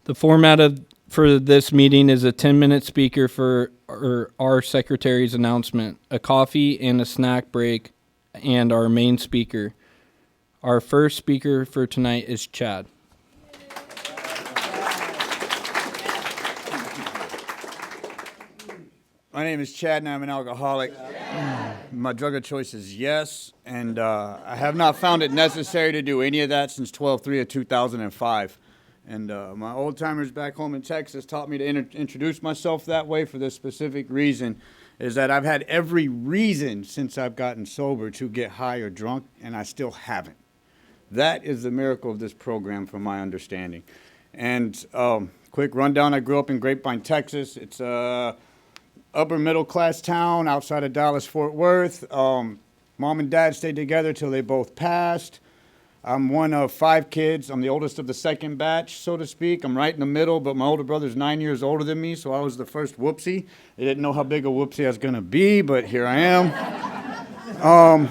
The for this meeting is a 10-minute speaker for our secretary's announcement, a coffee and a snack break, and our main speaker. Our first speaker for tonight is Chad. My name is Chad, and I'm an alcoholic. My drug of choice is yes, and I have not found it necessary to do any of that since 12/3/2005. And my old timers back home in Texas taught me to introduce myself that way for this specific reason, is that I've had every reason since I've gotten sober to get high or drunk, and I still haven't. That is the miracle of this program, from my understanding. And quick rundown: I grew up in Grapevine, Texas. It's upper middle class town outside of Dallas, Fort Worth. Mom and dad stayed together till they both passed. I'm one of 5 kids. I'm the oldest of the second batch, so to speak. I'm right in the middle, but my older brother's 9 years older than me, so I was the first whoopsie. They didn't know how big a whoopsie I was going to be, but here I am.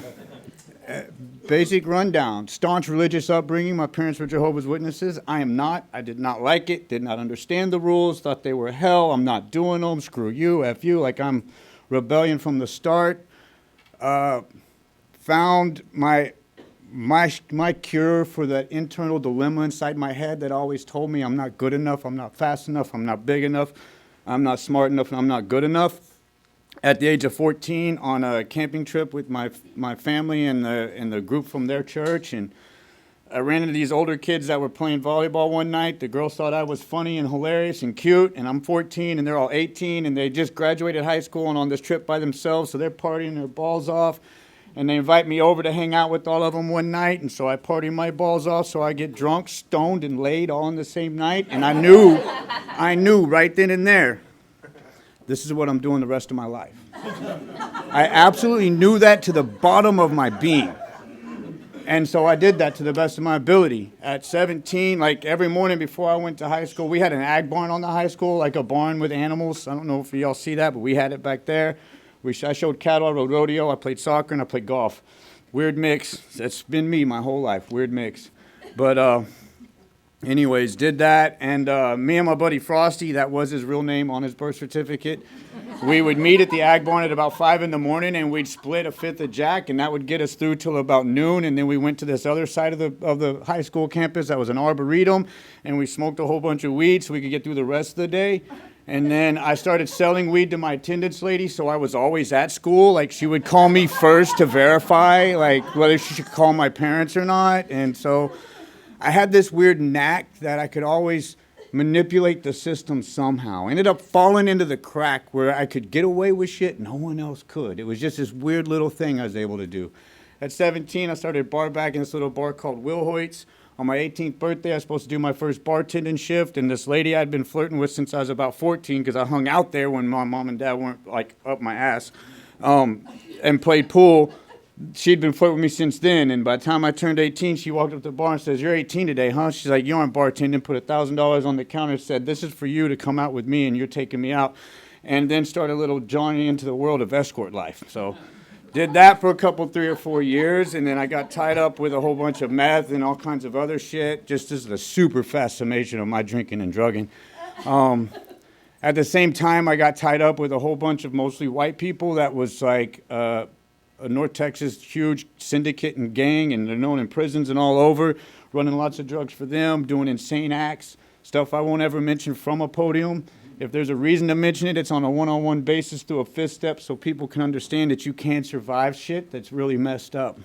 Basic rundown. Staunch religious upbringing. My parents were Jehovah's Witnesses. I am not. I did not like it, did not understand the rules, thought they were hell. I'm not doing them. Screw you, F you. Like, I'm rebellion from the start. Found my cure for that internal dilemma inside my head that always told me I'm not good enough, I'm not fast enough, I'm not big enough, I'm not smart enough, and I'm not good enough. At the age of 14, on a camping trip with my family and the group from their church, and I ran into these older kids that were playing volleyball one night. The girls thought I was funny and hilarious and cute, and I'm 14, and they're all 18, and they just graduated high school and on this trip by themselves, so they're partying their balls off. And they invite me over to hang out with all of them one night, and so I party my balls off, so I get drunk, stoned, and laid all in the same night. And I knew right then and there, this is what I'm doing the rest of my life. I absolutely knew that to the bottom of my being. And so I did that to the best of my ability. At 17, like every morning before I went to high school, we had an ag barn on the high school, like a barn with animals. I don't know if y'all see that, but we had it back there. I showed cattle, I rode rodeo, I played soccer, and I played golf. Weird mix. That's been me my whole life, weird mix. But anyways, did that, and me and my buddy Frosty, that was his real name on his birth certificate, we would meet at the ag barn at about 5 in the morning, and we'd split a fifth of Jack, and that would get us through till about noon, and then we went to this other side of the high school campus that was an arboretum, and we smoked a whole bunch of weed so we could get through the rest of the day. And then I started selling weed to my attendance lady, so I was always at school. Like, she would call me first to verify, like, whether she should call my parents or not. And so I had this weird knack that I could always manipulate the system somehow. Ended up falling into the crack where I could get away with shit no one else could. It was just this weird little thing I was able to do. At 17, I started bar back in this little bar called Wilhoit's. On my 18th birthday, I was supposed to do my first bartending shift, and this lady I'd been flirting with since I was about 14, because I hung out there when my mom and dad weren't, like, up my ass, and played pool. She'd been flirting with me since then, and by the time I turned 18, she walked up to the bar and says, "You're 18 today, huh?" She's like, "You aren't bartending," put $1,000 on the counter, said, "This is for you to come out with me, and you're taking me out," and then started a little journey into the world of escort life. So did that for a couple, 3 or 4 years, and then I got tied up with a whole bunch of meth and all kinds of other shit. Just as a super fast summation of my drinking and drugging. At the same time, I got tied up with a whole bunch of mostly white people that was like a North Texas huge syndicate and gang, and they're known in prisons and all over, running lots of drugs for them, doing insane acts, stuff I won't ever mention from a podium. If there's a reason to mention it, it's on a one-on-one basis through a fifth step so people can understand that you can survive shit that's really messed up.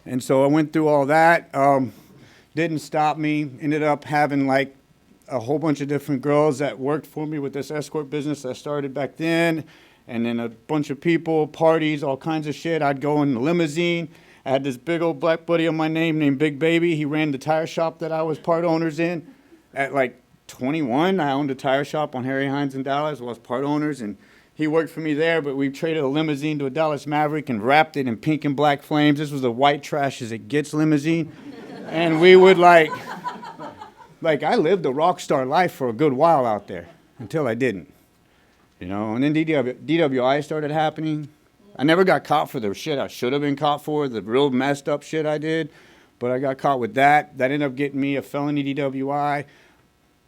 And so I went through all that. Didn't stop me. Ended up having like a whole bunch of different girls that worked for me with this escort business I started back then. And then a bunch of people, parties, all kinds of shit. I'd go in the limousine. I had this big old black buddy of my name named Big Baby. He ran the tire shop that I was part owners in. At like 21, I owned a tire shop on Harry Hines in Dallas, was part owners, and he worked for me there, but we traded a limousine to a Dallas Maverick and wrapped it in pink and black flames. This was the white trash as it gets limousine. And we would like I lived a rock star life for a good while out there until I didn't. You know, and then DWI started happening. I never got caught for the shit I should have been caught for, the real messed up shit I did, but I got caught with that. That ended up getting me a felony DWI.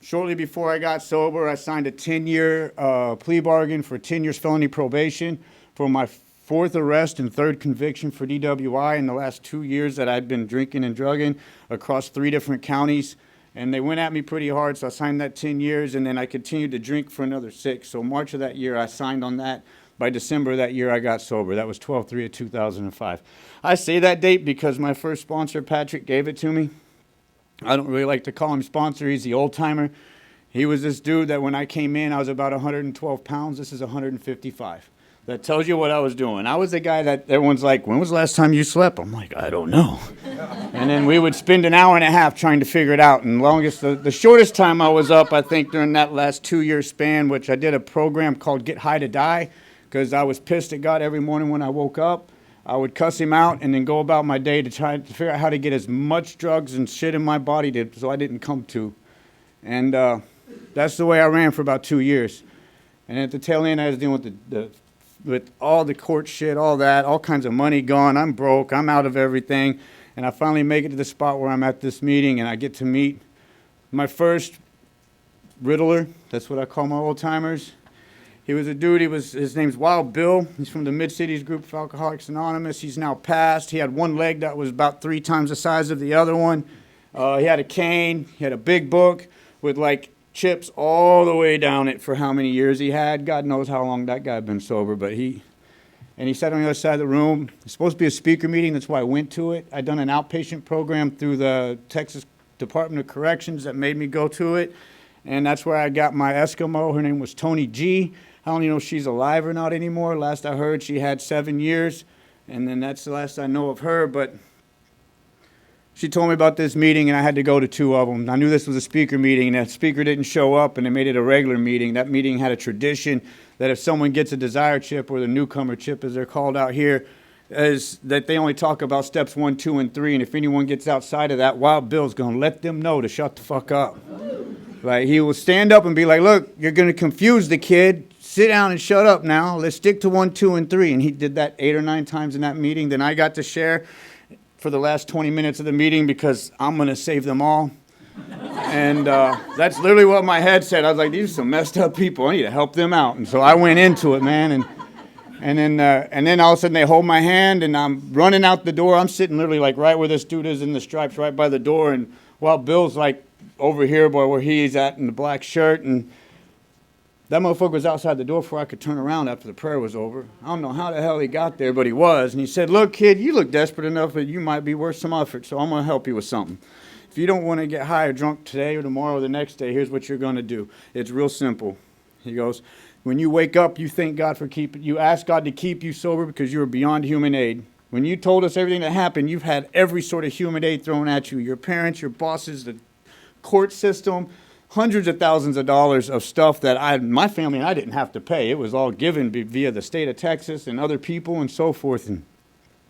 Shortly before I got sober, I signed a 10-year plea bargain for 10 years felony probation for my fourth arrest and third conviction for DWI in the last 2 years that I'd been drinking and drugging across 3 different counties. And they went at me pretty hard, so I signed that 10 years, and then I continued to drink for another 6. So March of that year, I signed on that. By December of that year, I got sober. That was 12/3 of 2005. I say that date because my first sponsor, Patrick, gave it to me. I don't really like to call him sponsor. He's the old-timer. He was this dude that when I came in, I was about 112 pounds. This is 155. That tells you what I was doing. I was the guy that everyone's like, when was the last time you slept? I'm like, I don't know. And then we would spend an hour and a half trying to figure it out. And the shortest time I was up, I think, during that last 2-year span, which I did a program called Get High to Die, because I was pissed at God every morning when I woke up. I would cuss him out and then go about my day to try to figure out how to get as much drugs and shit in my body so I didn't come to. And that's the way I ran for about 2 years. And at the tail end, I was dealing with all the court shit, all that, all kinds of money gone. I'm broke. I'm out of everything. And I finally make it to the spot where I'm at this meeting, and I get to meet my first Riddler. That's what I call my old-timers. He was a dude. His name's Wild Bill. He's from the Mid-Cities group of Alcoholics Anonymous. He's now passed. He had one leg that was about 3 times the size of the other one. He had a cane. He had a big book with, like, chips all the way down it for how many years he had. God knows how long that guy had been sober, but he sat on the other side of the room. It's supposed to be a speaker meeting. That's why I went to it. I'd done an outpatient program through the Texas Department of Corrections that made me go to it, and that's where I got my Eskimo. Her name was Tony G. I don't even know if she's alive or not anymore. Last I heard, she had 7 years, and then that's the last I know of her, but she told me about this meeting, and I had to go to 2 of them. I knew this was a speaker meeting, and that speaker didn't show up, and they made it a regular meeting. That meeting had a tradition that if someone gets a desire chip, or the newcomer chip as they're called out here, is that they only talk about steps 1, 2, and 3, and if anyone gets outside of that, Wild Bill's going to let them know to shut the fuck up. Like, he will stand up and be like, look, you're going to confuse the kid. Sit down and shut up now. Let's stick to 1, 2, and 3. And he did that 8 or 9 times in that meeting. Then I got to share for the last 20 minutes of the meeting because I'm going to save them all. And that's literally what my head said. I was like, these are some messed up people. I need to help them out. And so I went into it, man. And then all of a sudden they hold my hand, and I'm running out the door. I'm sitting literally like right where this dude is in the stripes, right by the door. And while Bill's like over here, boy, where he's at in the black shirt. And that motherfucker was outside the door before I could turn around after the prayer was over. I don't know how the hell he got there, but he was. And he said, look, kid, you look desperate enough that you might be worth some effort, so I'm going to help you with something. If you don't want to get high or drunk today or tomorrow or the next day, here's what you're going to do. It's real simple. He goes, when you wake up, you thank God for you ask God to keep you sober because you are beyond human aid. When you told us everything that happened, you've had every sort of human aid thrown at you. Your parents, your bosses, the court system, hundreds of thousands of dollars of stuff that my family and I didn't have to pay. It was all given via the state of Texas and other people and so forth.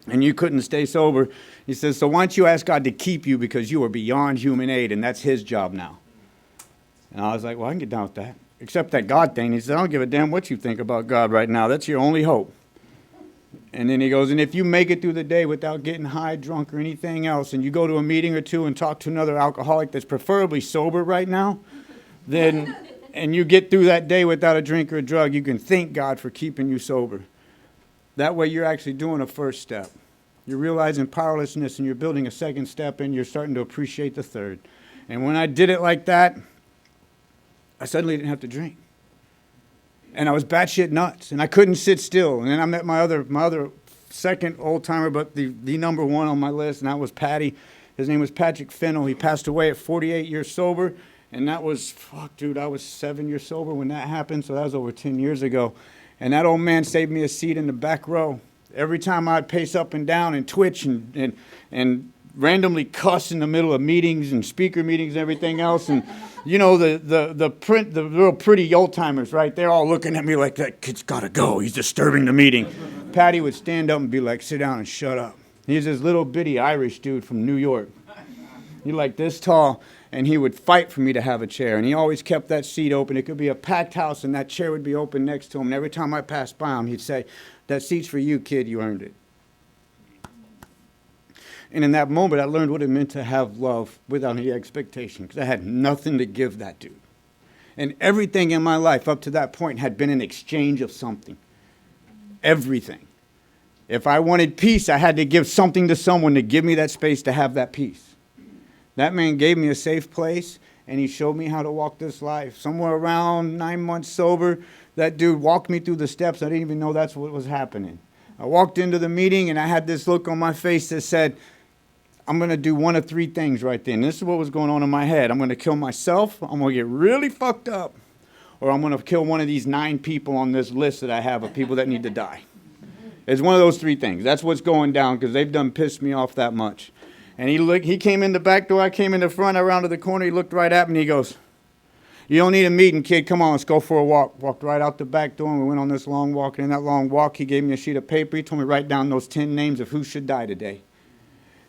And you couldn't stay sober. He says, so why don't you ask God to keep you because you are beyond human aid, and that's his job now. And I was like, well, I can get down with that. Except that God thing. He said, I don't give a damn what you think about God right now. That's your only hope. And then he goes, and if you make it through the day without getting high, drunk, or anything else, and you go to a meeting or two and talk to another alcoholic that's preferably sober right now, then, and you get through that day without a drink or a drug, you can thank God for keeping you sober. That way you're actually doing a first step. You're realizing powerlessness, and you're building a second step, and you're starting to appreciate the third. And when I did it like that, I suddenly didn't have to drink. And I was batshit nuts, and I couldn't sit still. And then I met my other second old-timer, but the number one on my list, and that was Patty. His name was Patrick Fennell. He passed away at 48 years sober, and that was, I was 7 years sober when that happened, so that was over 10 years ago. And that old man saved me a seat in the back row. Every time I'd pace up and down and twitch and randomly cuss in the middle of meetings and speaker meetings and everything else, and you know, the real pretty old-timers, right? They're all looking at me like, that kid's got to go. He's disturbing the meeting. Patty would stand up and be like, sit down and shut up. He's this little bitty Irish dude from New York. He's like this tall, and he would fight for me to have a chair. And he always kept that seat open. It could be a packed house, and that chair would be open next to him. And every time I passed by him, he'd say, that seat's for you, kid. You earned it. And in that moment, I learned what it meant to have love without any expectation, because I had nothing to give that dude. And everything in my life up to that point had been an exchange of something. Everything. If I wanted peace, I had to give something to someone to give me that space to have that peace. That man gave me a safe place, and he showed me how to walk this life. Somewhere around 9 months sober, that dude walked me through the steps. I didn't even know that's what was happening. I walked into the meeting, and I had this look on my face that said, I'm going to do one of three things right then. This is what was going on in my head. I'm going to kill myself, I'm going to get really fucked up, or I'm going to kill one of these 9 people on this list that I have of people that need to die. It's one of those 3 things. That's what's going down, because they've done pissed me off that much. And he came in the back door, I came in the front, I rounded the corner, he looked right at me, and he goes, you don't need a meeting, kid, come on, let's go for a walk. Walked right out the back door, and we went on this long walk, and in that long walk, he gave me a sheet of paper, he told me to write down those 10 names of who should die today.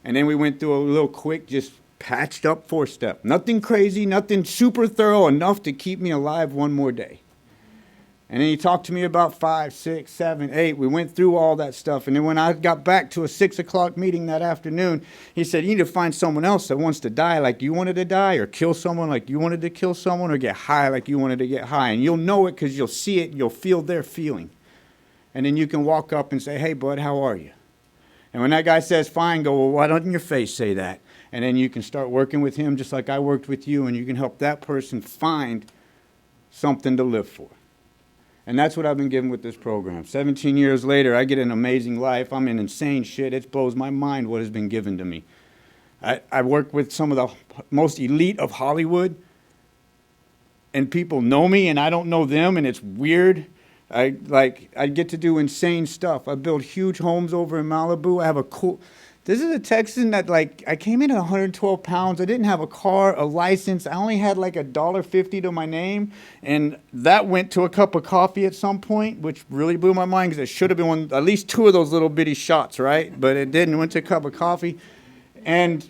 And then we went through a little quick, just patched up 4-step. Nothing crazy, nothing super thorough, enough to keep me alive one more day. And then he talked to me about 5, 6, 7, 8. We went through all that stuff. And then when I got back to a 6 o'clock meeting that afternoon, he said, you need to find someone else that wants to die like you wanted to die, or kill someone like you wanted to kill someone, or get high like you wanted to get high. And you'll know it because you'll see it, you'll feel their feeling. And then you can walk up and say, hey, bud, how are you? And when that guy says fine, go, well, why doesn't your face say that? And then you can start working with him just like I worked with you, and you can help that person find something to live for. And that's what I've been given with this program. 17 years later, I get an amazing life. I'm in insane shit. It blows my mind what has been given to me. I work with some of the most elite of Hollywood, and people know me, and I don't know them, and it's weird. I get to do insane stuff. I build huge homes over in Malibu. I have a cool... This is a Texan that, I came in at 112 pounds. I didn't have a car, a license. I only had $1.50 to my name. And that went to a cup of coffee at some point, which really blew my mind because it should have been at least 2 of those little bitty shots, right? But it didn't. It went to a cup of coffee. And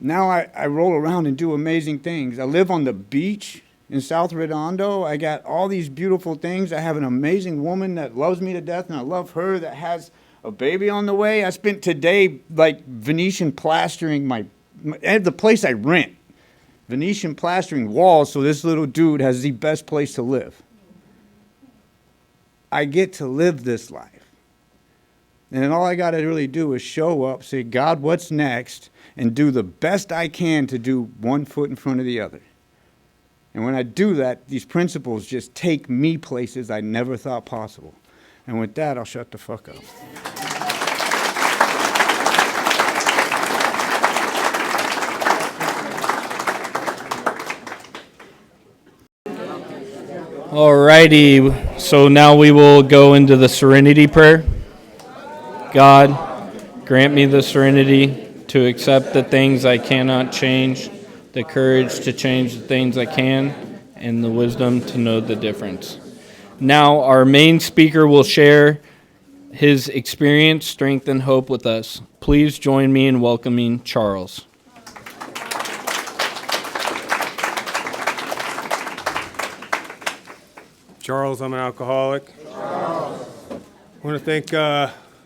now I roll around and do amazing things. I live on the beach in South Redondo. I got all these beautiful things. I have an amazing woman that loves me to death, and I love her, that has a baby on the way. I spent today Venetian plastering the place I rent. Venetian plastering walls so this little dude has the best place to live. I get to live this life. And then all I got to really do is show up, say, God, what's next? And do the best I can to do one foot in front of the other. And when I do that, these principles just take me places I never thought possible. And with that, I'll shut the fuck up. Alrighty, so now we will go into the serenity prayer. God, grant me the serenity to accept the things I cannot change, the courage to change the things I can, and the wisdom to know the difference. Now our main speaker will share his experience, strength, and hope with us. Please join me in welcoming Charles. Charles, I'm an alcoholic. Charles. I want to thank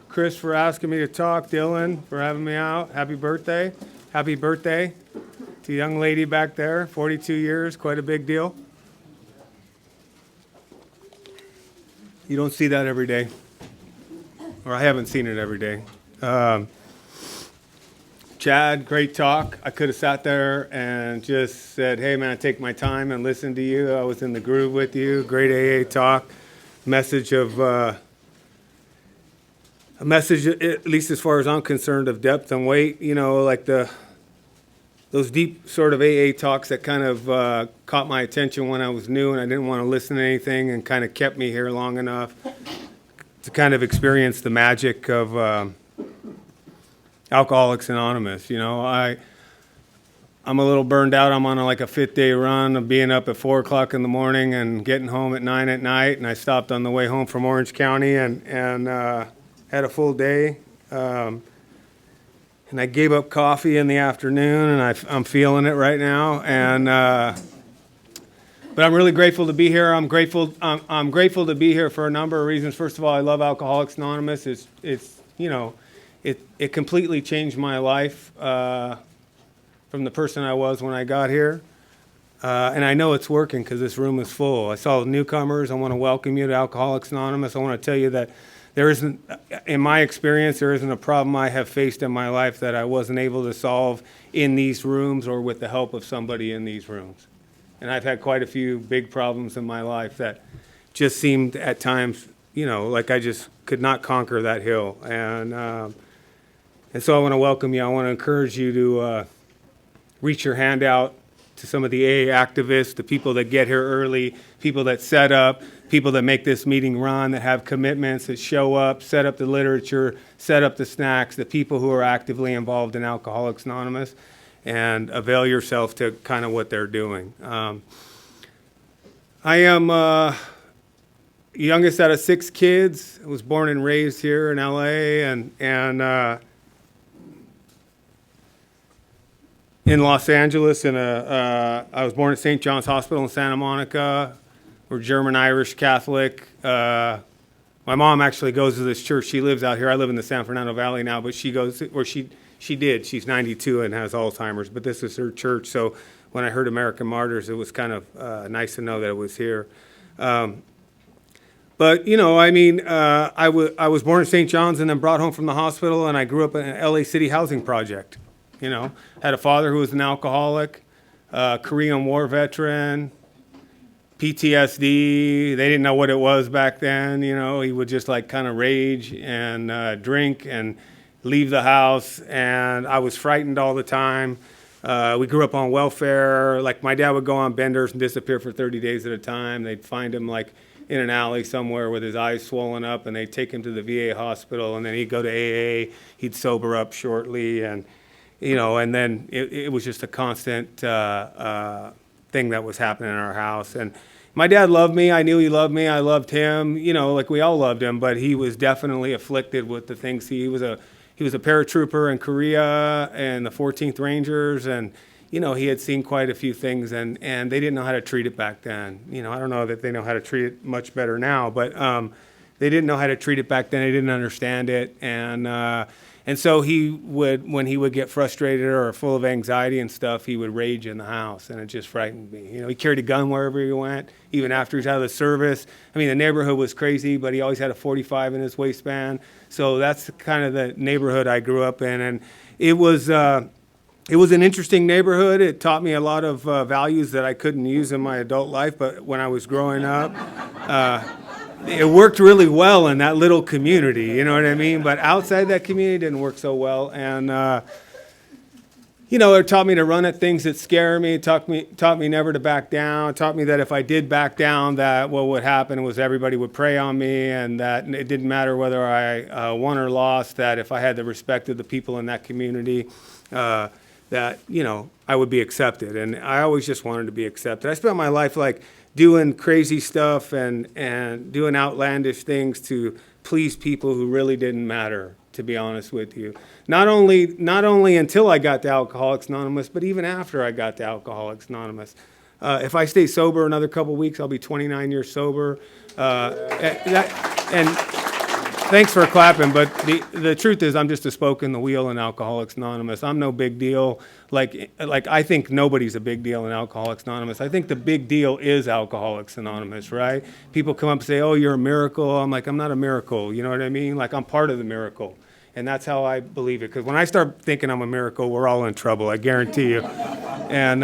Chris for asking me to talk, Dylan for having me out. Happy birthday. Happy birthday to the young lady back there, 42 years, quite a big deal. You don't see that every day, or I haven't seen it every day. Chad, great talk. I could have sat there and just said, hey man, I take my time and listen to you. I was in the groove with you. Great AA talk. Message, at least as far as I'm concerned, of depth and weight. You know, like those deep sort of AA talks that kind of caught my attention when I was new and I didn't want to listen to anything, and kind of kept me here long enough to kind of experience the magic of Alcoholics Anonymous. You know, I'm a little burned out. I'm on a 5th day run of being up at 4 o'clock in the morning and getting home at 9 at night. And I stopped on the way home from Orange County and had a full day. And I gave up coffee in the afternoon, and I'm feeling it right now. And but I'm really grateful to be here. I'm grateful to be here for a number of reasons. First of all, I love Alcoholics Anonymous. It's it completely changed my life from the person I was when I got here. And I know it's working because this room is full. I saw newcomers. I want to welcome you to Alcoholics Anonymous. I want to tell you that there isn't, in my experience, there isn't a problem I have faced in my life that I wasn't able to solve in these rooms or with the help of somebody in these rooms. And I've had quite a few big problems in my life that just seemed at times, like I just could not conquer that hill. And so I want to welcome you. I want to encourage you to reach your hand out to some of the AA activists, the people that get here early, people that set up, people that make this meeting run, that have commitments, that show up, set up the literature, set up the snacks, the people who are actively involved in Alcoholics Anonymous, and avail yourself to kind of what they're doing. I am youngest out of 6 kids. I was born and raised here in LA, and in Los Angeles. I was born at St. John's Hospital in Santa Monica. We're German-Irish Catholic. My mom actually goes to this church. She lives out here. I live in the San Fernando Valley now, but she goes, or she did. She's 92 and has Alzheimer's, but this is her church. So when I heard American Martyrs, it was kind of nice to know that it was here. But, I was born at St. John's and then brought home from the hospital, and I grew up in an LA City housing project. Had a father who was an alcoholic, Korean War veteran, PTSD. They didn't know what it was back then. He would just kind of rage and drink and leave the house. And I was frightened all the time. We grew up on welfare. My dad would go on benders and disappear for 30 days at a time. They'd find him in an alley somewhere with his eyes swollen up, and they'd take him to the VA hospital, and then he'd go to AA. He'd sober up shortly, and then it was just a constant thing that was happening in our house. And my dad loved me. I knew he loved me. I loved him. We all loved him. But he was definitely afflicted with the things. He was a paratrooper in Korea and the 14th Rangers, and he had seen quite a few things, and they didn't know how to treat it back then. I don't know that they know how to treat it much better now, but they didn't know how to treat it back then. They didn't understand it, and so when he would get frustrated or full of anxiety and stuff, he would rage in the house, and it just frightened me. He carried a gun wherever he went, even after he was out of the service. The neighborhood was crazy, but he always had a .45 in his waistband. So that's kind of the neighborhood I grew up in, and it was an interesting neighborhood. It taught me a lot of values that I couldn't use in my adult life, but when I was growing up, it worked really well in that little community, you know what I mean? But outside that community, it didn't work so well. And, it taught me to run at things that scare me. It taught me never to back down. It taught me that if I did back down, that what would happen was everybody would prey on me, and that it didn't matter whether I won or lost, that if I had the respect of the people in that community, that, I would be accepted. And I always just wanted to be accepted. I spent my life doing crazy stuff and doing outlandish things to please people who really didn't matter, to be honest with you. Not only until I got to Alcoholics Anonymous, but even after I got to Alcoholics Anonymous. If I stay sober another couple weeks, I'll be 29 years sober. And thanks for clapping, but the truth is I'm just a spoke in the wheel in Alcoholics Anonymous. I'm no big deal. I think nobody's a big deal in Alcoholics Anonymous. I think the big deal is Alcoholics Anonymous, right? People come up and say, oh, you're a miracle. I'm I'm not a miracle. You know what I mean? I'm part of the miracle. And that's how I believe it. Because when I start thinking I'm a miracle, we're all in trouble, I guarantee you. And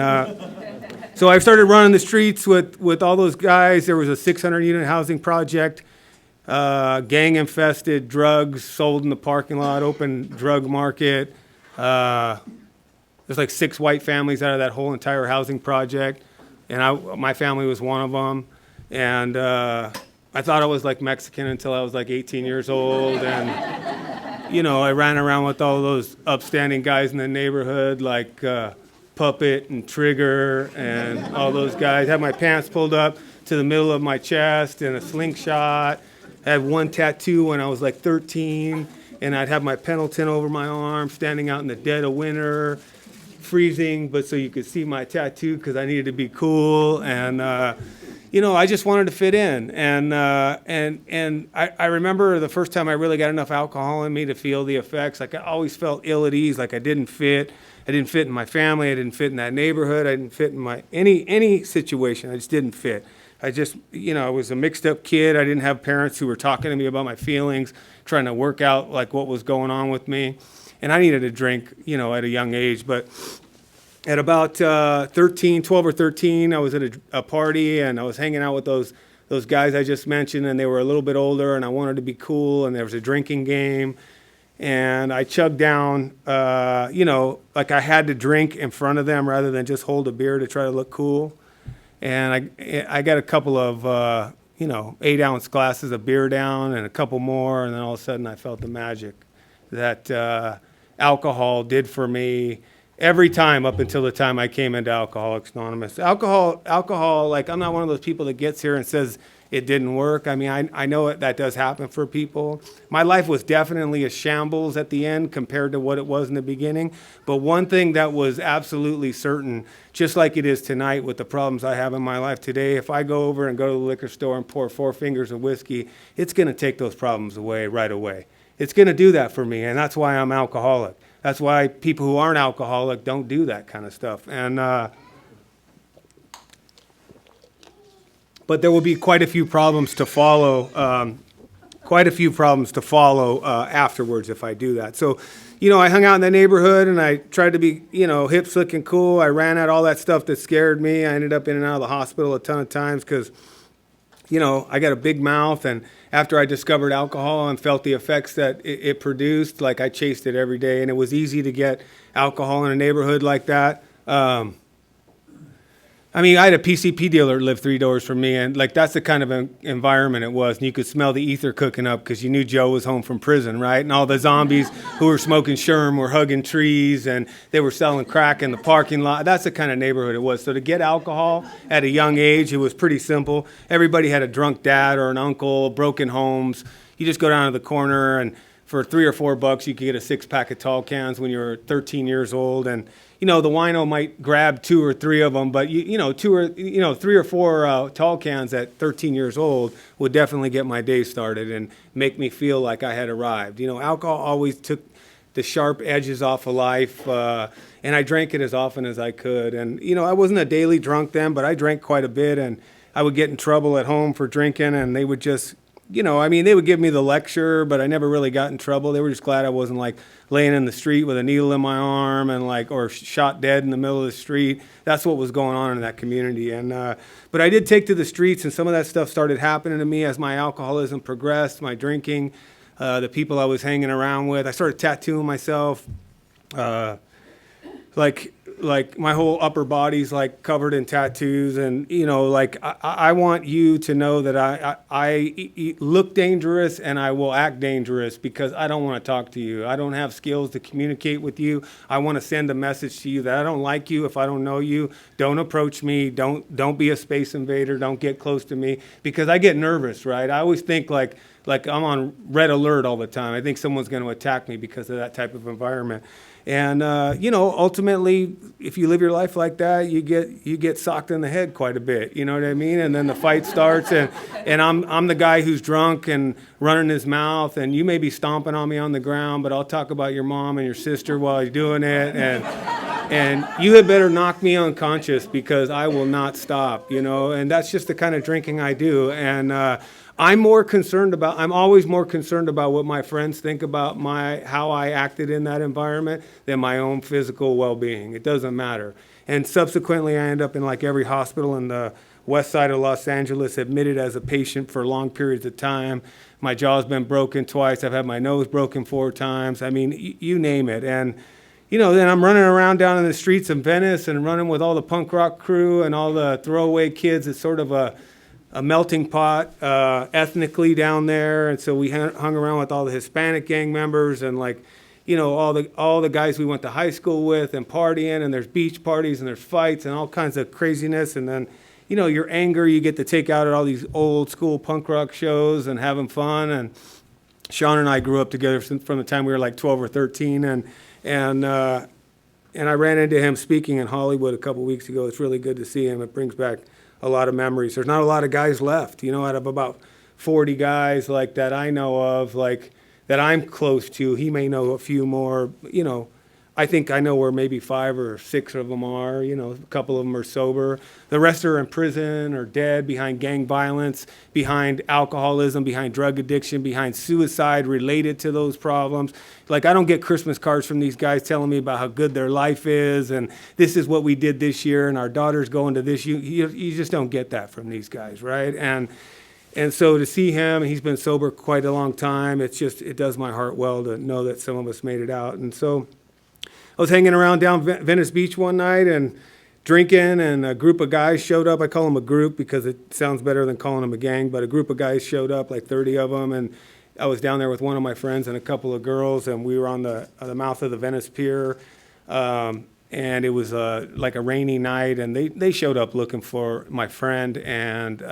so I started running the streets with all those guys. There was a 600-unit housing project. Gang-infested, drugs sold in the parking lot, open drug market. There's 6 white families out of that whole entire housing project, and my family was one of them. And I thought I was Mexican until I was 18 years old, and I ran around with all those upstanding guys in the neighborhood, Puppet and Trigger, and all those guys. Had my pants pulled up to the middle of my chest and a slingshot. I had one tattoo when I was 13, and I'd have my Pendleton over my arm, standing out in the dead of winter, freezing, but so you could see my tattoo because I needed to be cool. And, I just wanted to fit in. And I remember the first time I really got enough alcohol in me to feel the effects. Like I always felt ill at ease, like I didn't fit. I didn't fit in my family. I didn't fit in that neighborhood. I didn't fit in my any situation. I just didn't fit. I just, I was a mixed up kid. I didn't have parents who were talking to me about my feelings, trying to work out like what was going on with me. And I needed a drink, at a young age. But at about 12 or 13, I was at a party and I was hanging out with those guys I just mentioned, and they were a little bit older, and I wanted to be cool, and there was a drinking game. And I chugged down, like I had to drink in front of them rather than just hold a beer to try to look cool. And I got a couple of, 8-ounce glasses of beer down and a couple more, and then all of a sudden I felt the magic that alcohol did for me every time up until the time I came into Alcoholics Anonymous. Alcohol, like I'm not one of those people that gets here and says it didn't work. I mean, I know that does happen for people. My life was definitely a shambles at the end compared to what it was in the beginning. But one thing that was absolutely certain, just like it is tonight with the problems I have in my life today, if I go over and go to the liquor store and pour 4 fingers of whiskey, it's going to take those problems away right away. It's going to do that for me, and that's why I'm alcoholic. That's why people who aren't alcoholic don't do that kind of stuff. And but there will be quite a few problems to follow. Afterwards if I do that. So, I hung out in the neighborhood and I tried to be, hip, slick, and cool. I ran at all that stuff that scared me. I ended up in and out of the hospital a ton of times because, I got a big mouth, and after I discovered alcohol and felt the effects that it produced, like I chased it every day, and it was easy to get alcohol in a neighborhood like that. I had a PCP dealer that lived 3 doors from me, and like that's the kind of environment it was. And you could smell the ether cooking up because you knew Joe was home from prison, right? And all the zombies who were smoking sherm were hugging trees, and they were selling crack in the parking lot. That's the kind of neighborhood it was. So to get alcohol at a young age, it was pretty simple. Everybody had a drunk dad or an uncle, broken homes. You just go down to the corner, and for $3 or $4, you could get a 6-pack of tall cans when you were 13 years old, and the wino might grab 2 or 3 of them, but 3 or 4 tall cans at 13 years old would definitely get my day started and make me feel like I had arrived. Alcohol always took the sharp edges off of life, and I drank it as often as I could. And I wasn't a daily drunk then, but I drank quite a bit, and I would get in trouble at home for drinking, and they would just they would give me the lecture, but I never really got in trouble. They were just glad I wasn't like laying in the street with a needle in my arm and or shot dead in the middle of the street. That's what was going on in that community. And but I did take to the streets, and some of that stuff started happening to me as my alcoholism progressed, my drinking, the people I was hanging around with. I started tattooing myself, like my whole upper body's like covered in tattoos, and I want you to know that I look dangerous and I will act dangerous because I don't want to talk to you. I don't have skills to communicate with you. I want to send a message to you that I don't like you if I don't know you. Don't approach me. Don't be a space invader. Don't get close to me because I get nervous, right? I always think like I'm on red alert all the time. I think someone's going to attack me because of that type of environment. And ultimately, if you live your life like that, you get socked in the head quite a bit. You know what I mean? And then the fight starts, and I'm the guy who's drunk and running his mouth, and you may be stomping on me on the ground, but I'll talk about your mom and your sister while you're doing it, and you had better knock me unconscious because I will not stop. And that's just the kind of drinking I do. And I'm always more concerned about what my friends think about how I acted in that environment than my own physical well-being. It doesn't matter. And subsequently, I end up in like every hospital in the west side of Los Angeles, admitted as a patient for long periods of time. My jaw's been broken twice. I've had my nose broken 4 times. I mean, you name it. And then I'm running around down in the streets of Venice and running with all the punk rock crew and all the throwaway kids. It's sort of a melting pot ethnically down there, and so we hung around with all the Hispanic gang members and all the guys we went to high school with and partying, and there's beach parties and there's fights and all kinds of craziness. And then your anger you get to take out at all these old school punk rock shows and having fun. And Sean and I grew up together from the time we were like 12 or 13, and I ran into him speaking in Hollywood a couple weeks ago. It's really good to see him. It brings back a lot of memories. There's not a lot of guys left, out of about 40 guys like that I know of, like that I'm close to. He may know a few more, I think I know where maybe 5 or 6 of them are, a couple of them are sober. The rest are in prison or dead behind gang violence, behind alcoholism, behind drug addiction, behind suicide related to those problems. Like, I don't get Christmas cards from these guys telling me about how good their life is and this is what we did this year and our daughter's going to this. You just don't get that from these guys, right? And so to see him, he's been sober quite a long time. It does my heart well to know that some of us made it out. And so I was hanging around down Venice Beach one night and drinking, and a group of guys showed up. I call them a group because it sounds better than calling them a gang, but a group of guys showed up, like 30 of them, and I was down there with one of my friends and a couple of girls, and we were on the mouth of the Venice Pier, and it was like a rainy night, and they showed up looking for my friend, and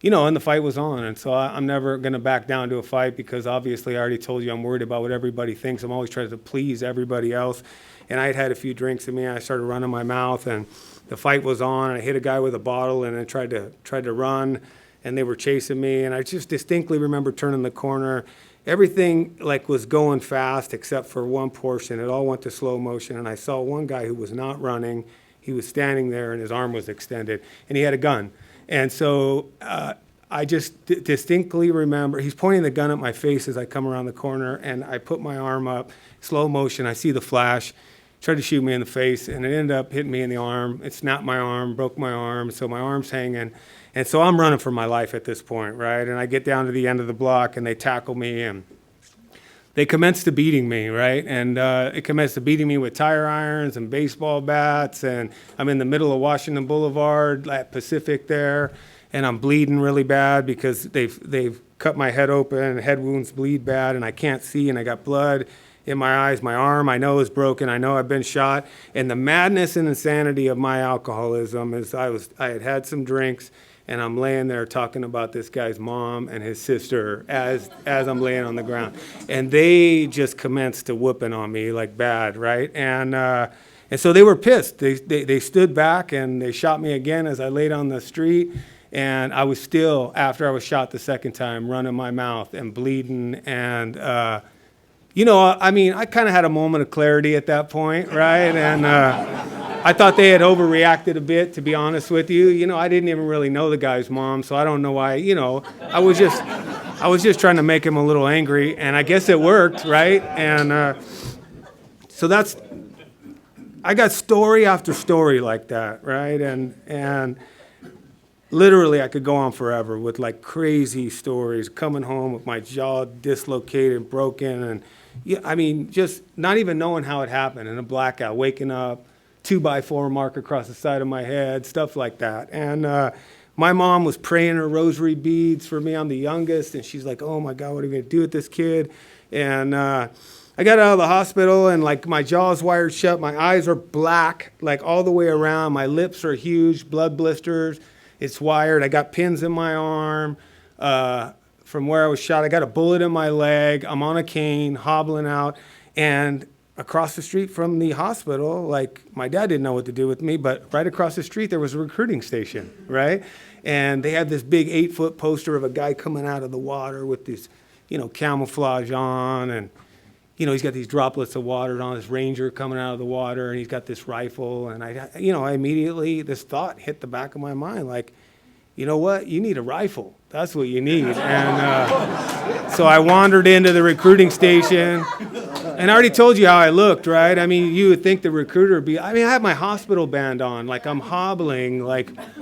and the fight was on. And so I'm never going to back down to a fight because obviously I already told you I'm worried about what everybody thinks. I'm always trying to please everybody else. And I had a few drinks in me. I started running my mouth and the fight was on. I hit a guy with a bottle and I tried to run and they were chasing me. And I just distinctly remember turning the corner. Everything was going fast except for one portion. It all went to slow motion. And I saw one guy who was not running. He was standing there and his arm was extended and he had a gun. And so I just distinctly remember, he's pointing the gun at my face as I come around the corner, and I put my arm up, slow motion, I see the flash, tried to shoot me in the face, and it ended up hitting me in the arm. It snapped my arm, broke my arm, so my arm's hanging. And so I'm running for my life at this point, right? And I get down to the end of the block, and they tackle me, and they commenced to beating me, right? And it commenced to beating me with tire irons and baseball bats. And I'm in the middle of Washington Boulevard at Pacific there. And I'm bleeding really bad because they've cut my head open. Head wounds bleed bad. And I can't see. And I got blood in my eyes. My arm, I know, is broken. I know I've been shot. And the madness and insanity of my alcoholism is I had some drinks. And I'm laying there talking about this guy's mom and his sister as I'm laying on the ground. And they just commenced to whooping on me like bad, right? And so they were pissed. They stood back and they shot me again as I laid on the street. And I was still, after I was shot the second time, running my mouth and bleeding. And, I kind of had a moment of clarity at that point, right? And I thought they had overreacted a bit, to be honest with you. I didn't even really know the guy's mom, so I don't know why, I was just trying to make him a little angry, and I guess it worked, right? And so I got story after story like that, right? And literally I could go on forever with crazy stories, coming home with my jaw dislocated, broken, and just not even knowing how it happened, in a blackout, waking up, 2x4 mark across the side of my head, stuff like that. And my mom was praying her rosary beads for me. I'm the youngest, and she's like, oh my God, what are we gonna do with this kid? And I got out of the hospital, and my jaw's wired shut, my eyes are black, all the way around, my lips are huge, blood blisters, it's wired, I got pins in my arm, from where I was shot, I got a bullet in my leg, I'm on a cane, hobbling out, and across the street from the hospital, my dad didn't know what to do with me, but right across the street there was a recruiting station, right? And they had this big 8-foot poster of a guy coming out of the water with this, camouflage on, and, he's got these droplets of water on, this ranger coming out of the water, and he's got this rifle, and I immediately, this thought hit the back of my mind, you know what, you need a rifle. That's what you need. And so I wandered into the recruiting station. And I already told you how I looked, right? You would think the recruiter would be, I had my hospital band on, I'm hobbling,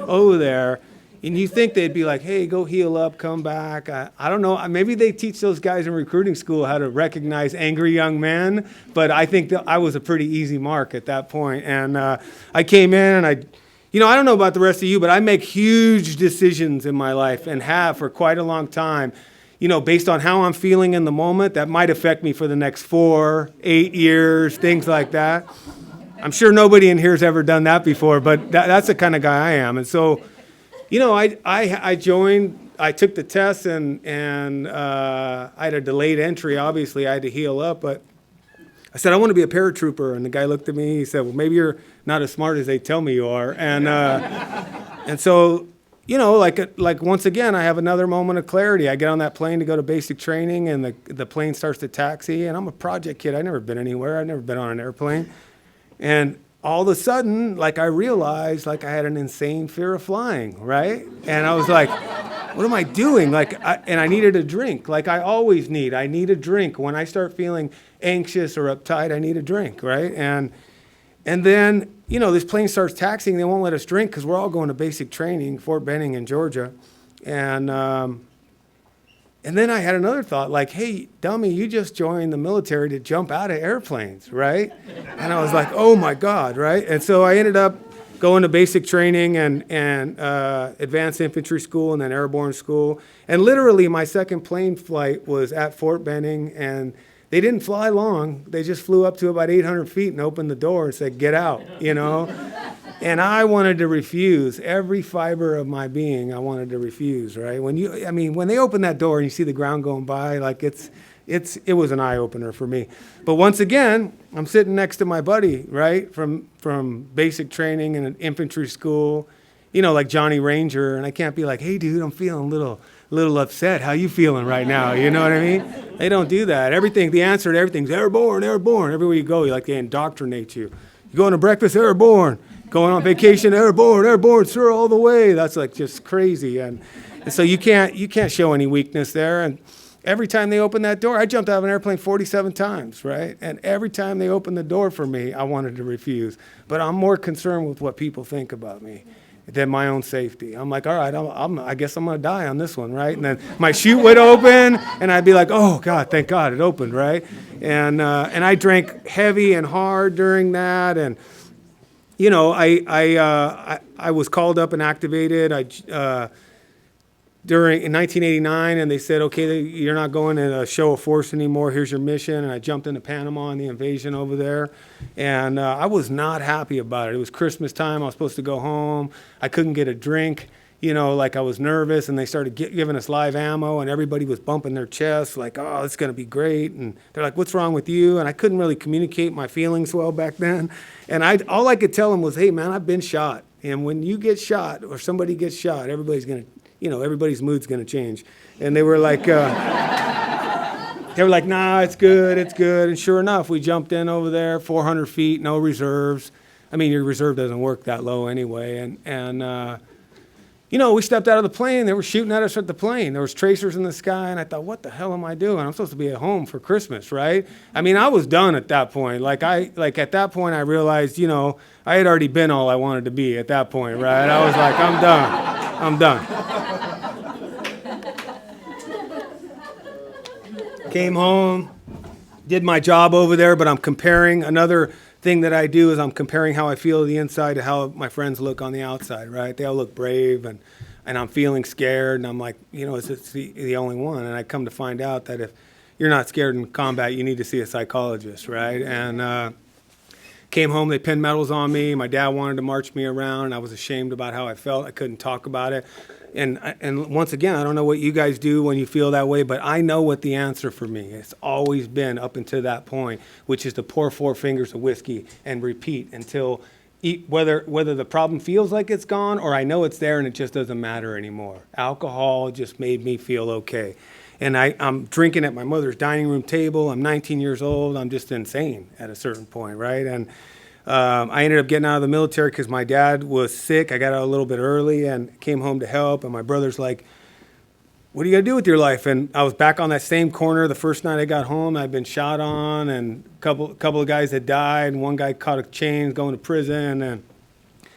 over there. And you think they'd be like, hey, go heal up, come back. I don't know. Maybe they teach those guys in recruiting school how to recognize angry young men. But I think that I was a pretty easy mark at that point. And I came in and I don't know about the rest of you, but I make huge decisions in my life and have for quite a long time. Based on how I'm feeling in the moment, that might affect me for the next 4, 8 years, things like that. I'm sure nobody in here has ever done that before, but that's the kind of guy I am. And so, I joined, I took the test and I had a delayed entry. Obviously, I had to heal up, but I said, I want to be a paratrooper. And the guy looked at me, he said, well, maybe you're not as smart as they tell me you are. And And so, you know, like once again, I have another moment of clarity. I get on that plane to go to basic training, and the plane starts to taxi, and I'm a project kid. I've never been anywhere. I've never been on an airplane. And all of a sudden, like, I realized, like, I had an insane fear of flying, right? And I was like, what am I doing? And I needed a drink, like I always need. I need a drink. When I start feeling anxious or uptight, I need a drink, right? And then, you know, this plane starts taxiing. They won't let us drink because we're all going to basic training, Fort Benning in Georgia. And then I had another thought, like, hey, dummy, you just joined the military to jump out of airplanes, right? And I was like, oh, my God, right? And so I ended up going to basic training and advanced infantry school and then airborne school. And literally my second plane flight was at Fort Benning, and they didn't fly long. They just flew up to about 800 feet and opened the door and said, get out, you know? And I wanted to refuse. Every fiber of my being, I wanted to refuse, right? When they open that door and you see the ground going by, like it was an eye-opener for me. But once again, I'm sitting next to my buddy, right, from basic training and an infantry school, you know, like Johnny Ranger, and I can't be like, hey, dude, I'm feeling a little upset. How you feeling right now? You know what I mean? They don't do that. The answer to everything's airborne, airborne. Everywhere you go, they indoctrinate you. You going to breakfast, airborne. Going on vacation, airborne, airborne, sir, all the way. That's like just crazy. And so you can't show any weakness there. And every time they opened that door, I jumped out of an airplane 47 times, right? And every time they opened the door for me, I wanted to refuse. But I'm more concerned with what people think about me than my own safety. I'm like, all right, I guess I'm going to die on this one, right? And then my chute would open, and I'd be like, oh, God, thank God it opened, right? And I drank heavy and hard during that. And, you know, I was called up and activated. In 1989, and they said, okay, you're not going in a show of force anymore. Here's your mission. And I jumped into Panama on the invasion over there. And I was not happy about it. It was Christmas time. I was supposed to go home. I couldn't get a drink. You know, like I was nervous, and they started giving us live ammo, and everybody was bumping their chests like, oh, it's going to be great. And they're like, what's wrong with you? And I couldn't really communicate my feelings well back then. And all I could tell them was, hey, man, I've been shot. And when you get shot or somebody gets shot, everybody's mood's going to change. And they were like, nah, it's good. And sure enough, we jumped in over there, 400 feet, no reserves. I mean, your reserve doesn't work that low anyway. And you know, we stepped out of the plane. They were shooting at us at the plane. There was tracers in the sky, and I thought, what the hell am I doing? I'm supposed to be at home for Christmas, right? I mean, I was done at that point. At that point, I realized, you know, I had already been all I wanted to be at that point, right? I was like, I'm done. Came home, did my job over there, but I'm comparing. Another thing that I do is I'm comparing how I feel on the inside to how my friends look on the outside, right? They all look brave, and I'm feeling scared, and I'm like, you know, is this the only one? And I come to find out that if you're not scared in combat, you need to see a psychologist, right? And came home, they pinned medals on me. My dad wanted to march me around, and I was ashamed about how I felt. I couldn't talk about it. And once again, I don't know what you guys do when you feel that way, but I know what the answer for me. It's always been up until that point, which is to pour 4 fingers of whiskey and repeat until whether the problem feels like it's gone or I know it's there and it just doesn't matter anymore. Alcohol just made me feel okay. And I'm drinking at my mother's dining room table. I'm 19 years old. I'm just insane at a certain point, right? And I ended up getting out of the military because my dad was sick. I got out a little bit early and came home to help. And my brother's like, what are you going to do with your life? And I was back on that same corner the first night I got home. I'd been shot on, and a couple of guys had died. And one guy caught a chain going to prison. And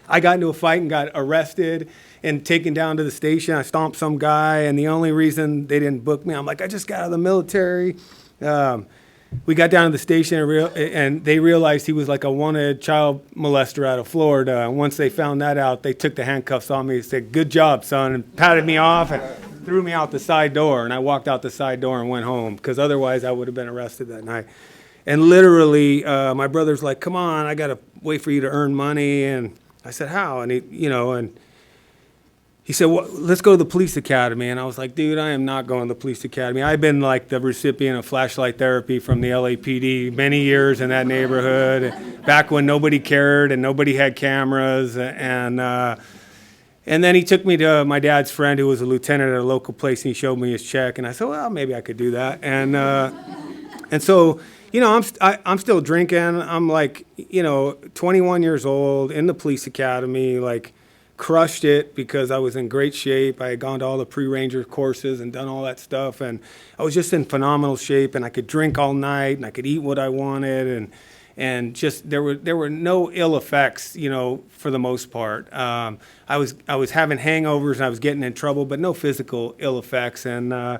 I got into a fight and got arrested and taken down to the station. I stomped some guy. And the only reason they didn't book me, I'm like, I just got out of the military. We got down to the station and they realized he was like a wanted child molester out of Florida. And once they found that out, they took the handcuffs on me and said, good job, son, and patted me off and threw me out the side door. And I walked out the side door and went home because otherwise I would have been arrested that night. And literally, my brother's like, come on, I got to wait for you to earn money. And I said, how? And he said, well, let's go to the police academy. And I was like, dude, I am not going to the police academy. I've been like the recipient of flashlight therapy from the LAPD many years in that neighborhood, back when nobody cared and nobody had cameras. And And then he took me to my dad's friend who was a lieutenant at a local place, and he showed me his check, and I said, well, maybe I could do that. And so, I'm still drinking. I'm like, 21 years old, in the police academy, like crushed it because I was in great shape. I had gone to all the pre-ranger courses and done all that stuff, and I was just in phenomenal shape, and I could drink all night, and I could eat what I wanted, and just there were no ill effects, for the most part. I was having hangovers and I was getting in trouble, but no physical ill effects. And I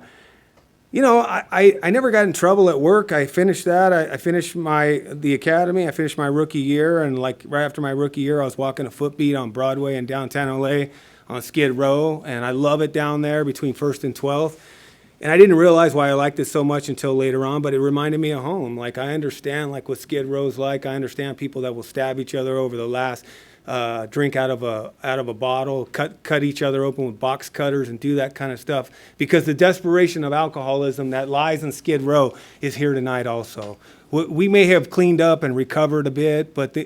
never got in trouble at work. I finished that. I finished the academy. I finished my rookie year, and like right after my rookie year, I was walking a footbeat on Broadway in downtown LA on Skid Row, and I love it down there between 1st and 12th. And I didn't realize why I liked it so much until later on, but it reminded me of home. Like, I understand like what Skid Row's like. I understand people that will stab each other over the last drink out of a bottle, cut each other open with box cutters, and do that kind of stuff. Because the desperation of alcoholism that lies in Skid Row is here tonight also. We may have cleaned up and recovered a bit, but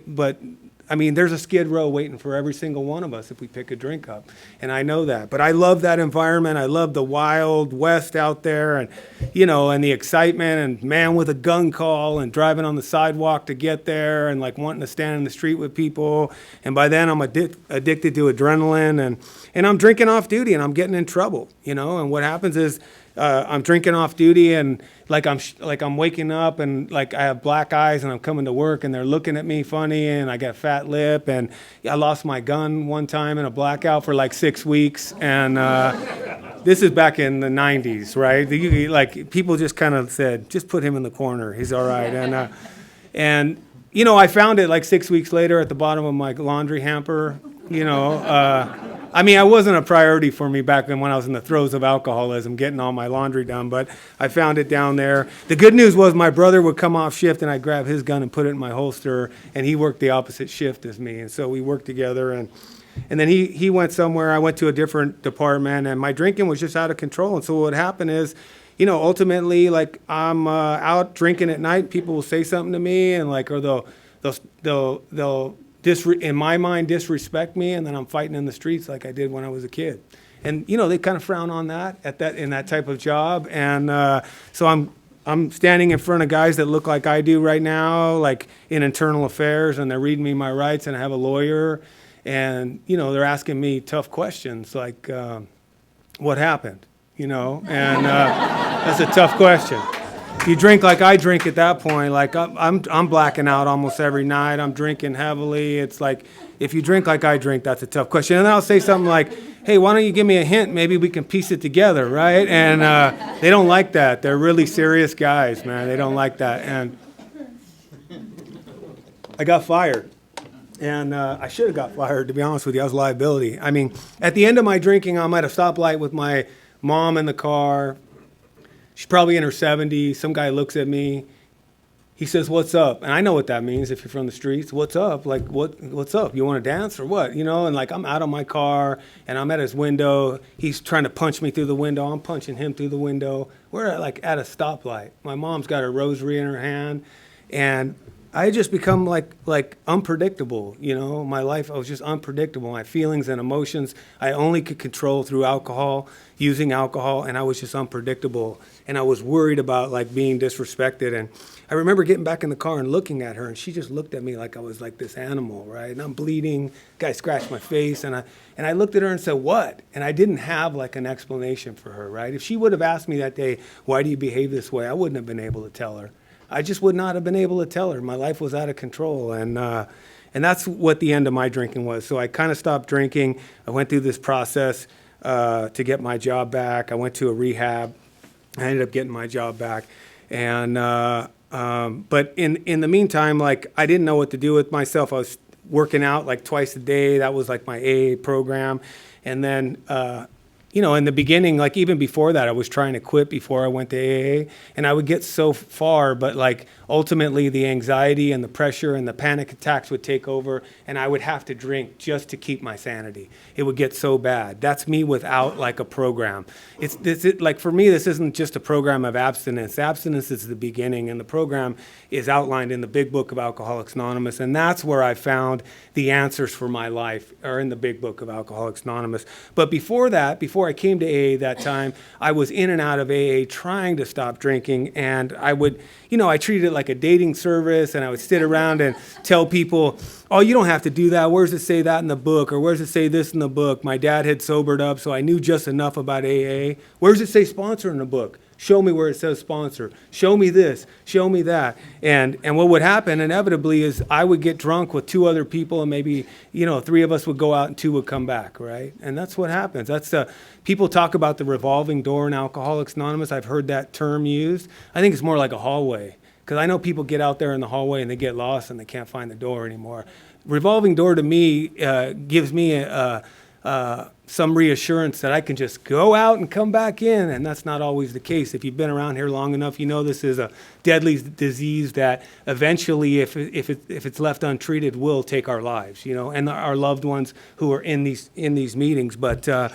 I mean, there's a Skid Row waiting for every single one of us if we pick a drink up. And I know that. But I love that environment. I love the Wild West out there, and, and the excitement, and man with a gun call, and driving on the sidewalk to get there, and like wanting to stand in the street with people. And by then I'm addicted to adrenaline, and I'm drinking off duty, and I'm getting in trouble, And what happens is I'm drinking off duty, and like I'm waking up, and like I have black eyes, and I'm coming to work, and they're looking at me funny, and I got fat lip, and I lost my gun one time in a blackout for like 6 weeks, and this is back in the 90s, right? Like people just kind of said, just put him in the corner, he's all right, and I found it like 6 weeks later at the bottom of my laundry hamper, I mean, it wasn't a priority for me back then when I was in the throes of alcoholism, getting all my laundry done, but I found it down there. The good news was my brother would come off shift, and I'd grab his gun and put it in my holster, and he worked the opposite shift as me, and so we worked together, and then he went somewhere, I went to a different department, and my drinking was just out of control. And so what happened is, ultimately, like, I'm out drinking at night, people will say something to me, and like, or they'll in my mind, disrespect me, and then I'm fighting in the streets like I did when I was a kid. And, they kind of frown on that in that type of job. And so I'm standing in front of guys that look like I do right now, like in internal affairs, and they're reading me my rights, and I have a lawyer, and, they're asking me tough questions like, what happened? And that's a tough question. If you drink like I drink at that point, like I'm blacking out almost every night. I'm drinking heavily. It's like, if you drink like I drink, that's a tough question. And then I'll say something like, hey, why don't you give me a hint? Maybe we can piece it together, right? And they don't like that. They're really serious guys, man. They don't like that. And I got fired. And I should have got fired, to be honest with you. I was liability. I mean, at the end of my drinking, I'm at a stoplight with my mom in the car. She's probably in her 70s. Some guy looks at me. He says, what's up? And I know what that means if you're from the streets. What's up? Like, what's up? You want to dance or what? And like, I'm out of my car, and I'm at his window. He's trying to punch me through the window. I'm punching him through the window. We're at a stoplight. My mom's got her rosary in her hand, and I just become like unpredictable, My life, I was just unpredictable. My feelings and emotions, I only could control through using alcohol, and I was just unpredictable. And I was worried about like being disrespected. And I remember getting back in the car and looking at her, and she just looked at me like I was like this animal, right? And I'm bleeding. Guy scratched my face, and I looked at her and said, what? And I didn't have like an explanation for her, right? If she would have asked me that day, why do you behave this way? I wouldn't have been able to tell her. I just would not have been able to tell her. My life was out of control, and that's what the end of my drinking was. So I kind of stopped drinking. I went through this process to get my job back. I went to a rehab. I ended up getting my job back, and but in the meantime, like, I didn't know what to do with myself. I was working out like twice a day. That was like my AA program, and then in the beginning, like even before that, I was trying to quit before I went to AA, and I would get so far, but like ultimately the anxiety and the pressure and the panic attacks would take over, and I would have to drink just to keep my sanity. It would get so bad. That's me without like a program. Like for me, this isn't just a program of abstinence. Abstinence is the beginning, and the program is outlined in the Big Book of Alcoholics Anonymous, and that's where I found the answers for my life, are in the Big Book of Alcoholics Anonymous. But before that, before I came to AA that time, I was in and out of AA trying to stop drinking, and I would, I treated it like a dating service, and I would sit around and tell people, oh, you don't have to do that. Where's it say that in the book? Or where's it say this in the book? My dad had sobered up, so I knew just enough about AA. Where's it say sponsor in the book? Show me where it says sponsor. Show me this. Show me that. And what would happen inevitably is I would get drunk with 2 other people, and maybe 3 of us would go out and 2 would come back, right? And that's what happens. That's people talk about the revolving door in Alcoholics Anonymous. I've heard that term used. I think it's more like a hallway, because I know people get out there in the hallway and they get lost and they can't find the door anymore. Revolving door to me gives me some reassurance that I can just go out and come back in, and that's not always the case. If you've been around here long enough, you know this is a deadly disease that eventually, if it's left untreated, will take our lives, and our loved ones who are in these meetings. But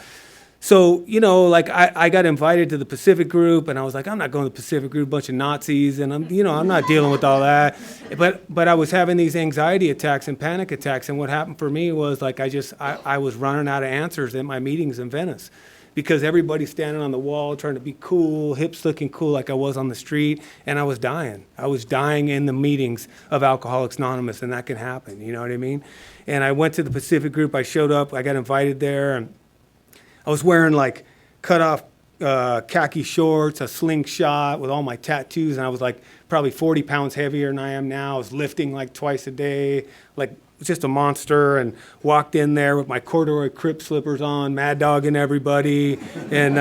so, like I got invited to the Pacific group, and I was like, I'm not going to the Pacific group, bunch of Nazis, and I'm not dealing with all that. But I was having these anxiety attacks and panic attacks, and what happened for me was like I was running out of answers at my meetings in Venice, because everybody's standing on the wall trying to be cool, hips looking cool like I was on the street, and I was dying. I was dying in the meetings of Alcoholics Anonymous, and that can happen, you know what I mean? And I went to the Pacific group, I showed up, I got invited there, and I was wearing like cut off khaki shorts, a slingshot with all my tattoos, and I was like probably 40 pounds heavier than I am now. I was lifting like twice a day, like just a monster, and walked in there with my corduroy Crip slippers on, mad dogging everybody, and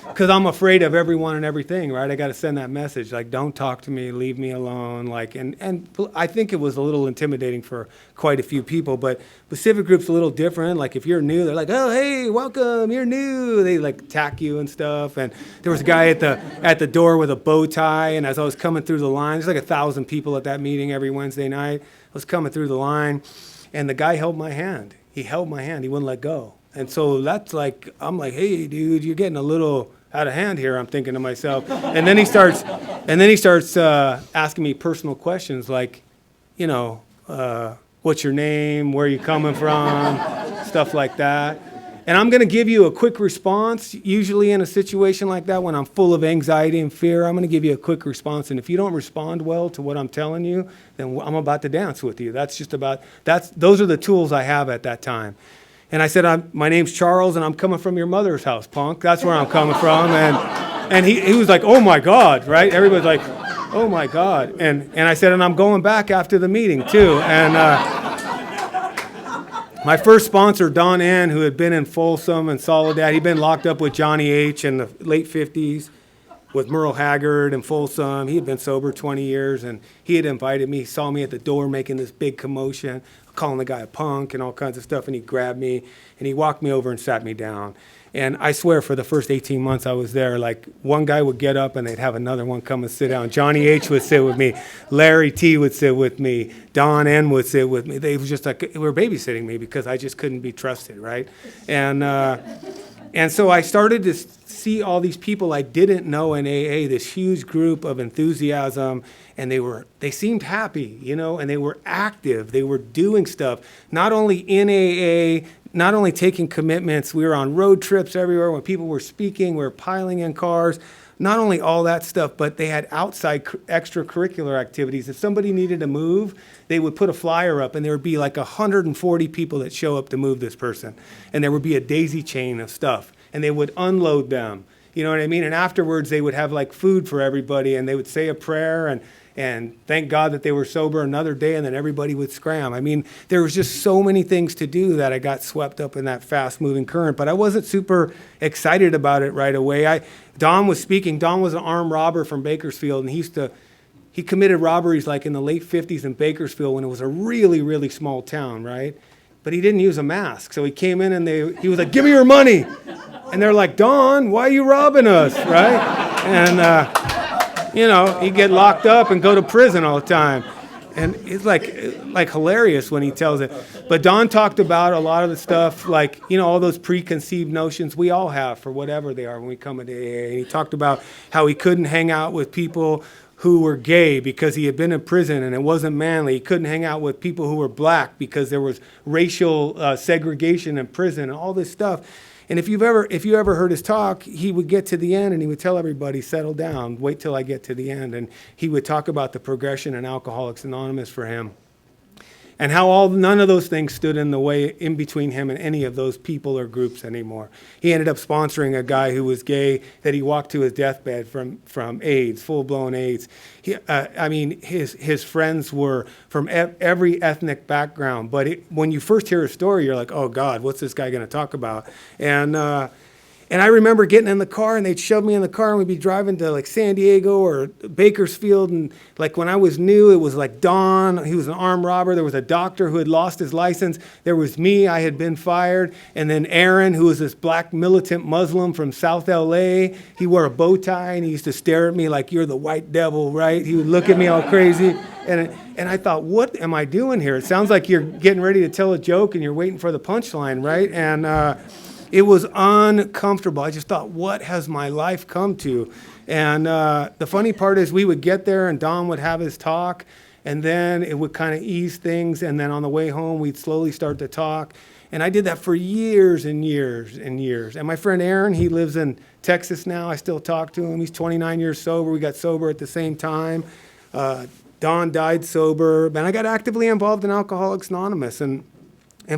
because I'm afraid of everyone and everything, right? I got to send that message, like, don't talk to me, leave me alone, like, and I think it was a little intimidating for quite a few people, but Pacific Group's a little different. Like, if you're new, they're like, oh, hey, welcome, you're new. They like tack you and stuff, and there was a guy at the door with a bow tie, and as I was coming through the line, there's like 1,000 people at that meeting every Wednesday night. I was coming through the line, and the guy held my hand. He held my hand. He wouldn't let go. And so that's like, I'm like, hey, dude, you're getting a little out of hand here, I'm thinking to myself. And then he starts asking me personal questions like, what's your name? Where are you coming from? Stuff like that. And I'm going to give you a quick response. Usually in a situation like that, when I'm full of anxiety and fear, I'm going to give you a quick response. And if you don't respond well to what I'm telling you, then I'm about to dance with you. Those are the tools I have at that time. And I said, my name's Charles, and I'm coming from your mother's house, punk. That's where I'm coming from. And he was like, oh, my God, right? Everybody's like, oh, my God. And I said, and I'm going back after the meeting, too. And my first sponsor, Don Ann, who had been in Folsom and Soledad, he'd been locked up with Johnny H. in the late 50s with Merle Haggard and Folsom. He had been sober 20 years, and he had invited me. He saw me at the door making this big commotion, calling the guy a punk and all kinds of stuff, and he grabbed me, and he walked me over and sat me down. And I swear for the first 18 months I was there, like one guy would get up and they'd have another one come and sit down. Johnny H. would sit with me. Larry T. would sit with me. Don N. would sit with me. They was just like, they were babysitting me because I just couldn't be trusted, right? And so I started to see all these people I didn't know in AA, this huge group of enthusiasm, and they seemed happy, and they were active. They were doing stuff, not only in AA, not only taking commitments. We were on road trips everywhere. When people were speaking, we were piling in cars. Not only all that stuff, but they had outside extracurricular activities. If somebody needed to move, they would put a flyer up, and there would be like 140 people that show up to move this person. And there would be a daisy chain of stuff, and they would unload them. You know what I mean? And afterwards, they would have like food for everybody, and they would say a prayer and thank God that they were sober another day, and then everybody would scram. I mean, there was just so many things to do that I got swept up in that fast-moving current, but I wasn't super excited about it right away. Don was speaking. Don was an armed robber from Bakersfield, and he committed robberies like in the late 50s in Bakersfield when it was a really, really small town, right? But he didn't use a mask, so he came in and he was like, give me your money. And they're like, Don, why are you robbing us, right? And, he'd get locked up and go to prison all the time. And it's like hilarious when he tells it. But Don talked about a lot of the stuff, like, all those preconceived notions we all have for whatever they are when we come into AA. And he talked about how he couldn't hang out with people who were gay because he had been in prison and it wasn't manly. He couldn't hang out with people who were black because there was racial segregation in prison and all this stuff. And if you ever heard his talk, he would get to the end and he would tell everybody, settle down, wait till I get to the end. And he would talk about the progression in Alcoholics Anonymous for him. And how none of those things stood in the way in between him and any of those people or groups anymore. He ended up sponsoring a guy who was gay that he walked to his deathbed from AIDS, full-blown AIDS. His friends were from every ethnic background. But when you first hear his story, you're like, oh, God, what's this guy going to talk about? And I remember getting in the car and they'd shove me in the car and we'd be driving to like San Diego or Bakersfield. And like when I was new, it was like Don, he was an armed robber. There was a doctor who had lost his license. There was me, I had been fired. And then Aaron, who was this black militant Muslim from South LA. He wore a bow tie and he used to stare at me like, you're the white devil, right? He would look at me all crazy. And I thought, what am I doing here? It sounds like you're getting ready to tell a joke and you're waiting for the punchline, right? And it was uncomfortable. I just thought, what has my life come to? And the funny part is we would get there and Don would have his talk and then it would kind of ease things. And then on the way home, we'd slowly start to talk. And I did that for years and years and years. And my friend Aaron, he lives in Texas now. I still talk to him. He's 29 years sober. We got sober at the same time. Don died sober. And I got actively involved in Alcoholics Anonymous. And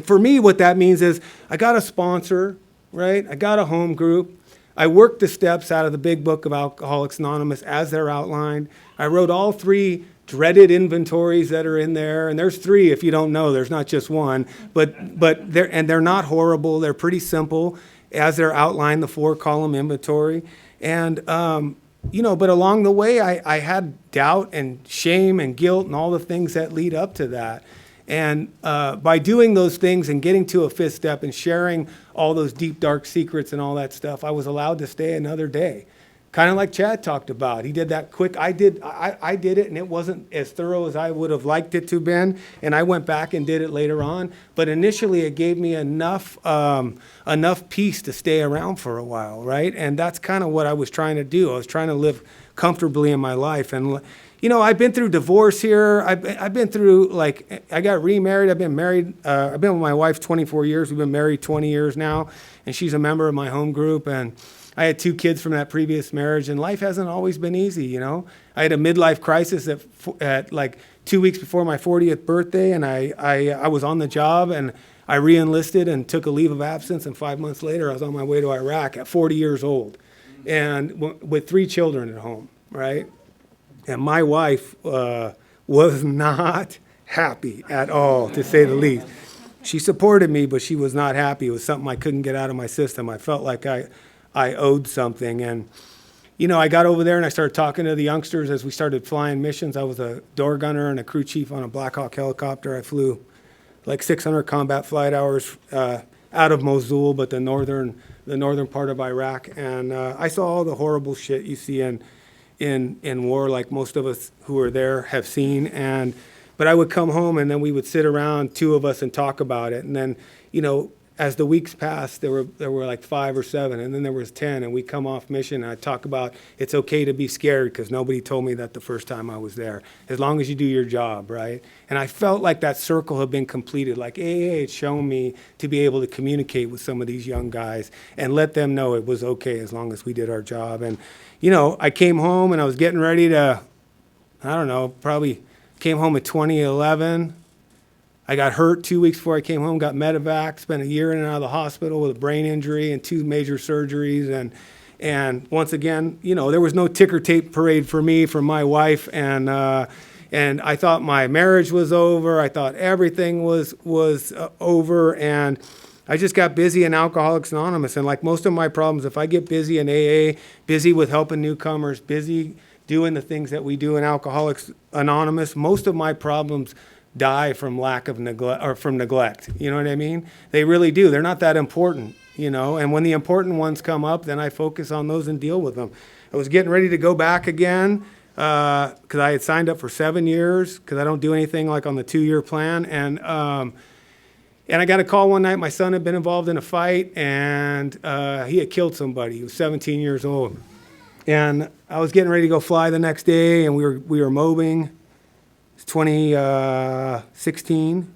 for me, what that means is I got a sponsor, right? I got a home group. I worked the steps out of the big book of Alcoholics Anonymous as they're outlined. I wrote all 3 dreaded inventories that are in there. And there's 3 if you don't know, there's not just one. But they're not horrible. They're pretty simple as they're outlined, the 4-column inventory. And, but along the way, I had doubt and shame and guilt and all the things that lead up to that. And by doing those things and getting to a 5th step and sharing all those deep, dark secrets and all that stuff, I was allowed to stay another day. Kind of like Chad talked about. He did that quick. I did it, and it wasn't as thorough as I would have liked it to have been. And I went back and did it later on. But initially, it gave me enough peace to stay around for a while, right? And that's kind of what I was trying to do. I was trying to live comfortably in my life. And I've been through divorce here. I've been through, I got remarried. I've been married. I've been with my wife 24 years. We've been married 20 years now. And she's a member of my home group. And I had 2 kids from that previous marriage. And life hasn't always been easy, I had a midlife crisis at 2 weeks before my 40th birthday. And I was on the job. And I re-enlisted and took a leave of absence. And 5 months later, I was on my way to Iraq at 40 years old. And with 3 children at home, right? And my wife was not happy at all, to say the least. She supported me, but she was not happy. It was something I couldn't get out of my system. I felt like I owed something. And, I got over there and I started talking to the youngsters as we started flying missions. I was a door gunner and a crew chief on a Black Hawk helicopter. I flew 600 combat flight hours out of Mosul, but the northern part of Iraq. And I saw all the horrible shit you see in war, like most of us who are there have seen. But I would come home and then we would sit around, 2 of us, and talk about it. And then, as the weeks passed, there were 5 or 7, and then there was 10, and we'd come off mission and I'd talk about it's okay to be scared because nobody told me that the first time I was there, as long as you do your job, right? And I felt like that circle had been completed. Like AA had shown me to be able to communicate with some of these young guys and let them know it was okay as long as we did our job. And I came home and I was getting ready to, probably came home in 2011. I got hurt 2 weeks before I came home, got medevac, spent a year in and out of the hospital with a brain injury and 2 major surgeries. And once again, there was no ticker tape parade for me, from my wife. And I thought my marriage was over. I thought everything was over. And I just got busy in Alcoholics Anonymous. And like most of my problems, if I get busy in AA, busy with helping newcomers, busy doing the things that we do in Alcoholics Anonymous, most of my problems die from lack of neglect, or from neglect. You know what I mean? They really do. They're not that important. you know, and when the important ones come up, then I focus on those and deal with them. I was getting ready to go back again because I had signed up for 7 years because I don't do anything like on the 2-year plan. And I got a call one night. My son had been involved in a fight, and he had killed somebody. He was 17 years old. And I was getting ready to go fly the next day, and we were mobbing. It's 2016,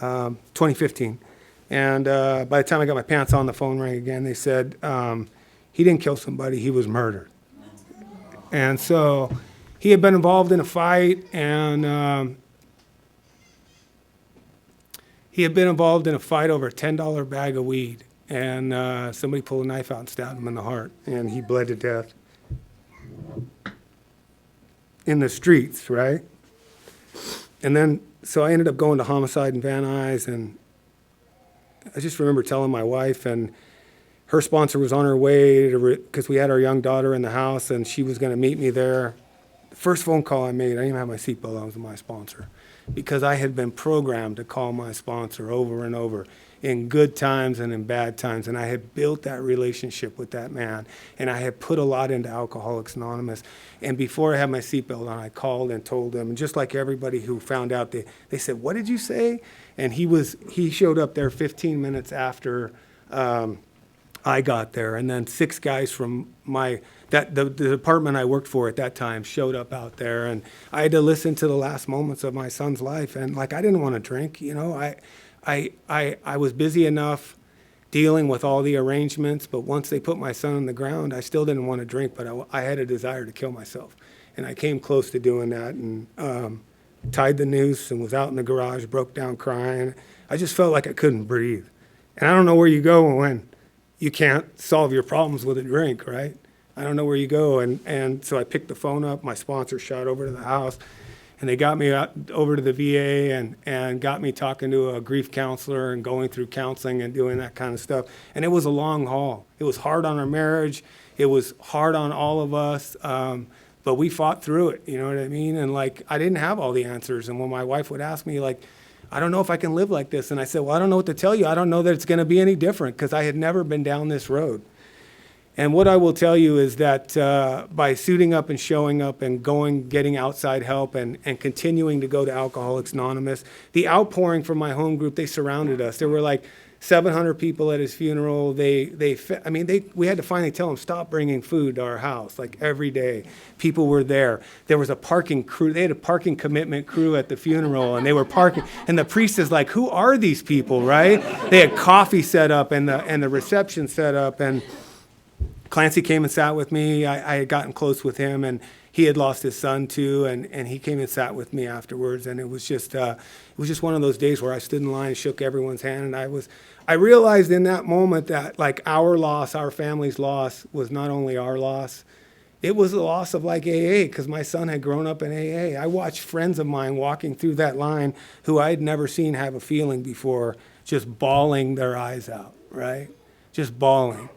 2015. And by the time I got my pants on, the phone rang again. They said, he didn't kill somebody, he was murdered. And so he had been involved in a fight, and he had been involved in a fight over a $10 bag of weed. And somebody pulled a knife out and stabbed him in the heart, and he bled to death in the streets, right? And then, so I ended up going to homicide in Van Nuys, and I just remember telling my wife, and her sponsor was on her way because we had our young daughter in the house, and she was going to meet me there. The first phone call I made, I didn't even have my seatbelt on, was my sponsor, because I had been programmed to call my sponsor over and over in good times and in bad times, and I had built that relationship with that man, and I had put a lot into Alcoholics Anonymous. And before I had my seatbelt on, I called and told them, and just like everybody who found out, they said, "What did you say?" And he showed up there 15 minutes after I got there, and then 6 guys from the department I worked for at that time showed up out there, and I had to listen to the last moments of my son's life. And like, I didn't want to drink, you know, I was busy enough dealing with all the arrangements, but once they put my son on the ground, I still didn't want to drink, but I had a desire to kill myself. And I came close to doing that, and tied the noose and was out in the garage, broke down crying. I just felt like I couldn't breathe. And I don't know where you go when you can't solve your problems with a drink, right? I don't know where you go. And so I picked the phone up. My sponsor shot over to the house, and they got me out over to the VA and got me talking to a grief counselor and going through counseling and doing that kind of stuff. And it was a long haul. It was hard on our marriage. It was hard on all of us. But we fought through it, you know what I mean? And like, I didn't have all the answers. And when my wife would ask me, like, I don't know if I can live like this. And I said, well, I don't know what to tell you. I don't know that it's going to be any different, because I had never been down this road. And what I will tell you is that by suiting up and showing up and getting outside help and continuing to go to Alcoholics Anonymous, the outpouring from my home group, they surrounded us. There were like 700 people at his funeral. We had to finally tell him, stop bringing food to our house, like every day. People were there. There was a parking crew. They had a parking commitment crew at the funeral, and they were parking. And the priest is like, who are these people, right? They had coffee set up and the reception set up, and Clancy came and sat with me. I had gotten close with him, and he had lost his son too, and he came and sat with me afterwards. And it was just one of those days where I stood in line and shook everyone's hand, and I realized in that moment that like our loss, our family's loss, was not only our loss, it was the loss of like AA, because my son had grown up in AA. I watched friends of mine walking through that line who I had never seen have a feeling before, just bawling their eyes out, right? Just bawling.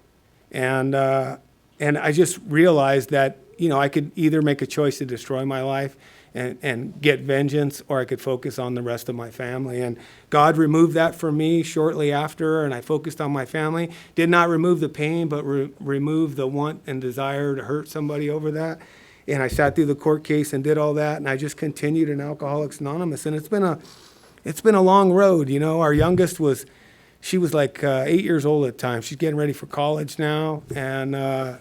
And I just realized that, you know, I could either make a choice to destroy my life and get vengeance, or I could focus on the rest of my family. And God removed that from me shortly after, and I focused on my family. Did not remove the pain, but remove the want and desire to hurt somebody over that. And I sat through the court case and did all that, and I just continued in Alcoholics Anonymous. And it's been a long road, you know. Our youngest she was like 8 years old at the time. She's getting ready for college now, and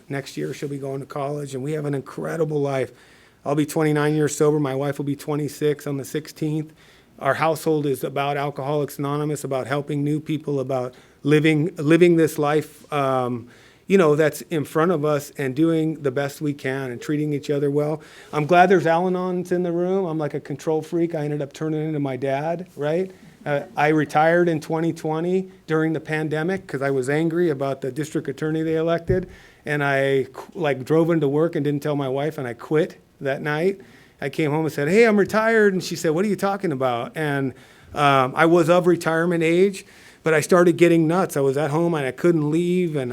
next year she'll be going to college, and we have an incredible life. I'll be 29 years sober. My wife will be 26 on the 16th. Our household is about Alcoholics Anonymous, about helping new people, about living this life, you know, that's in front of us, and doing the best we can and treating each other well. I'm glad there's Al-Anons in the room. I'm like a control freak. I ended up turning into my dad, right? I retired in 2020 during the pandemic because I was angry about the district attorney they elected, and I like drove into work and didn't tell my wife, and I quit that night. I came home and said, "Hey, I'm retired," and she said, "What are you talking about?" And I was of retirement age, but I started getting nuts. I was at home and I couldn't leave, and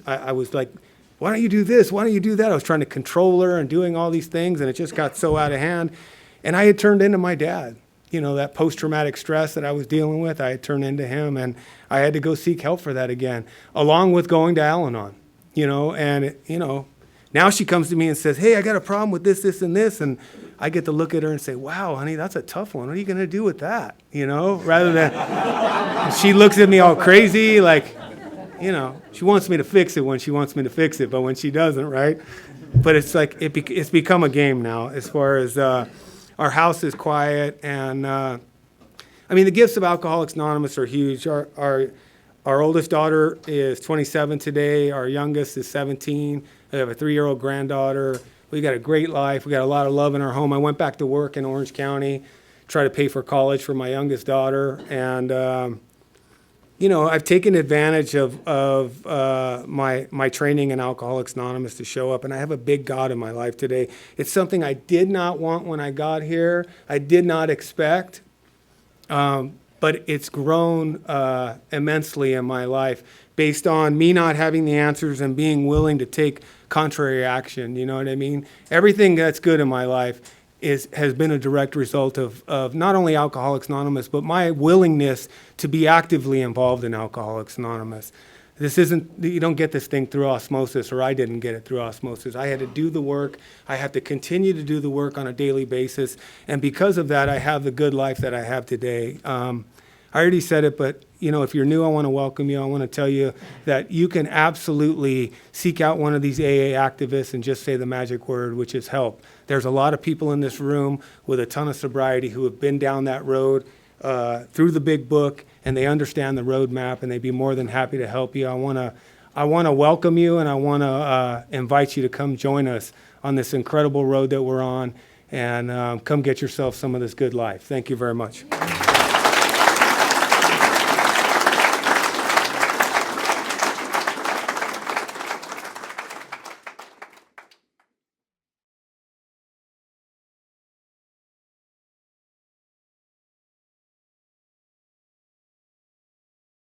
I was like, "Why don't you do this? Why don't you do that?" I was trying to control her and doing all these things, and it just got so out of hand. And I had turned into my dad. that post-traumatic stress that I was dealing with, I had turned into him, and I had to go seek help for that again, along with going to Al-Anon, now she comes to me and says, hey, I got a problem with this, this, and this, and I get to look at her and say, wow, honey, that's a tough one. What are you going to do with that? Rather than, she looks at me all crazy, like, she wants me to fix it when she wants me to fix it, but when she doesn't, right? But it's like, it's become a game now as far as our house is quiet, and the gifts of Alcoholics Anonymous are huge. Our oldest daughter is 27 today. Our youngest is 17. We have a 3-year-old granddaughter. We got a great life. We got a lot of love in our home. I went back to work in Orange County, try to pay for college for my youngest daughter, and I've taken advantage of my training in Alcoholics Anonymous to show up, and I have a big God in my life today. It's something I did not want when I got here. I did not expect, but it's grown immensely in my life based on me not having the answers and being willing to take contrary action. You know what I mean? Everything that's good in my life has been a direct result of not only Alcoholics Anonymous, but my willingness to be actively involved in Alcoholics Anonymous. You don't get this thing through osmosis, or I didn't get it through osmosis. I had to do the work. I have to continue to do the work on a daily basis. And because of that, I have the good life that I have today. I already said it, but if you're new, I want to welcome you. I want to tell you that you can absolutely seek out one of these AA activists and just say the magic word, which is help. There's a lot of people in this room with a ton of sobriety who have been down that road through the big book, and they understand the roadmap, and they'd be more than happy to help you. I want to welcome you, and I want to invite you to come join us on this incredible road that we're on, and come get yourself some of this good life. Thank you very much.